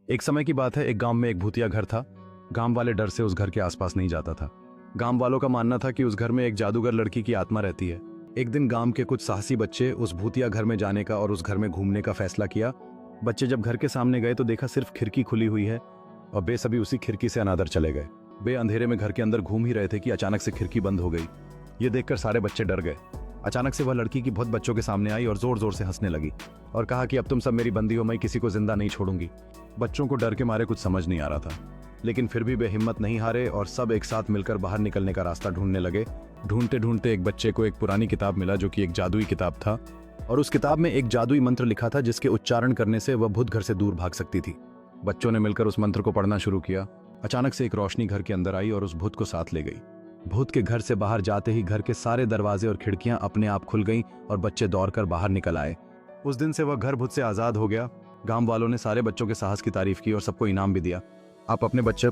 एक समय की बात है, एक गांव में एक भूतिया घर था। गांव वाले डर से उस घर के आसपास नहीं जाता था। गांव वालों का मानना था कि उस घर में एक जादूगर लड़की की आत्मा रहती है। एक दिन गांव के कुछ साहसी बच्चे उस भूतिया घर में जाने का और उस घर में घूमने का फैसला किया। बच्चे जब घर के सामने गए तो देखा सिर्फ खिड़की खुली हुई है और बेसब्री उसी खिड़की से अनादर चले गए। बे अंधेरे में घर के अंदर घूम ही रहे थे कि अचानक से खिड़की बंद हो गई। ये देखकर सारे बच्चे डर गए। अचानक से वह लड़की की बहुत बच्चों के सामने आई और जोर जोर से हंसने लगी और कहा कि अब तुम सब मेरी बंदी हो, मैं किसी को जिंदा नहीं छोड़ूंगी। बच्चों को डर के मारे कुछ समझ नहीं आ रहा था, लेकिन फिर भी वे हिम्मत नहीं हारे और सब एक साथ मिलकर बाहर निकलने का रास्ता ढूंढने लगे। ढूंढते ढूंढते एक बच्चे को एक पुरानी किताब मिला जो कि एक जादुई किताब था और उस किताब में एक जादुई मंत्र लिखा था जिसके उच्चारण करने से वह भूत घर से दूर भाग सकती थी। बच्चों ने मिलकर उस मंत्र को पढ़ना शुरू किया। अचानक से एक रोशनी घर के अंदर आई और उस भूत को साथ ले गई। भूत के घर से बाहर जाते ही घर के सारे दरवाजे और खिड़कियां अपने आप खुल गईं और बच्चे दौड़कर बाहर निकल आए। उस दिन से वह घर भूत से आजाद हो गया। गांव वालों ने सारे बच्चों के साहस की तारीफ की और सबको इनाम भी दिया। आप अपने बच्चे